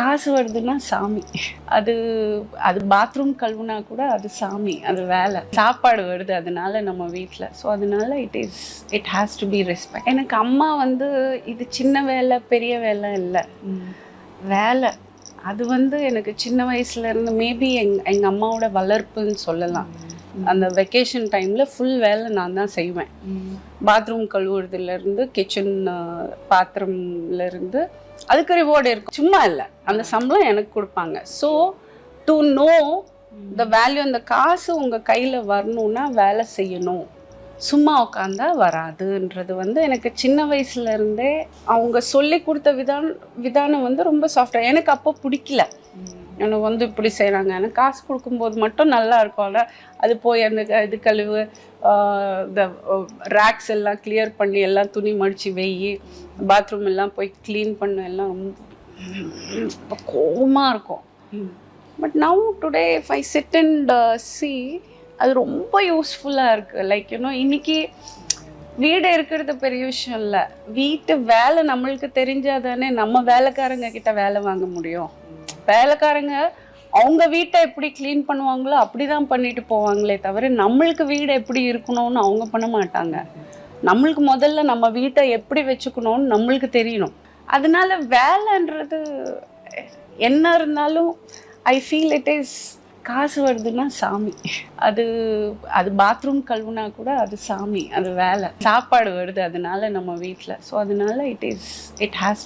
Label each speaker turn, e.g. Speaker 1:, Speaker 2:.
Speaker 1: காசு வருதுன்னா சாமி. அது அது பாத்ரூம் கழுவுனா கூட அது சாமி, அது வேலை. சாப்பாடு வருது அதனால நம்ம வீட்டில். ஸோ அதனால it has to be respect. எனக்கு அம்மா வந்து இது சின்ன வேலை பெரிய வேலை இல்லை, வேலை. அது வந்து எனக்கு சின்ன வயசுலேருந்து மேபி எங்கள் அம்மாவோட வளர்ப்புன்னு சொல்லலாம். அந்த வெக்கேஷன் டைமில் ஃபுல் வேலை நான் தான் செய்வேன். பாத்ரூம் கழுவுறதுலேருந்து கிச்சன் பாத்திரம்லேருந்து அதுக்கு ரிவார்டு இருக்கும், சும்மா இல்லை. அந்த சம்பளம் எனக்கு கொடுப்பாங்க. So to know the value, அந்த காசு உங்கள் கையில் வரணுன்னா வேலை செய்யணும், சும்மா உட்காந்தா வராதுன்றது வந்து எனக்கு சின்ன வயசுலேருந்தே அவங்க சொல்லி கொடுத்த விதானம் வந்து ரொம்ப சாஃப்டாக. எனக்கு அப்போ பிடிக்கல, எனக்கு வந்து இப்படி செய்கிறாங்க. எனக்கு காசு கொடுக்கும்போது மட்டும் நல்லா இருக்கும்ல, அது போய் அந்த இது கழுவு, இந்த ரேக்ஸ் எல்லாம் கிளியர் பண்ணி எல்லாம் துணி மடித்து வெயி, பாத்ரூம் எல்லாம் போய் க்ளீன் பண்ண எல்லாம் ரொம்ப கோவமாக இருக்கும். But now today if I sit and see, அது ரொம்ப யூஸ்ஃபுல்லாக இருக்குது. லைக் இன்னைக்கு வீடு இருக்கிறது பெரிய விஷயம் இல்லை, வீட்டு வேலை நம்மளுக்கு தெரிஞ்சாதானே நம்ம வேலைக்காரங்க கிட்ட வேலை வாங்க முடியும். வேலைக்காரங்க அவங்க வீட்டை எப்படி க்ளீன் பண்ணுவாங்களோ அப்படி தான் பண்ணிட்டு போவாங்களே தவிர நம்மளுக்கு வீடு எப்படி இருக்கணும்னு அவங்க பண்ண மாட்டாங்க. நம்மளுக்கு முதல்ல நம்ம வீட்டை எப்படி வச்சுக்கணும்னு நம்மளுக்கு தெரியணும். அதனால வேலைன்றது என்ன இருந்தாலும் ஐ ஃபீல் இட் இஸ், காசு வருதுன்னா சாமி. அது பாத்ரூம் கழுவுனா கூட அது சாமி, அது வேலை. சாப்பாடு வருது அதனால நம்ம வீட்டில். ஸோ அதனால இட் ஹேஸ்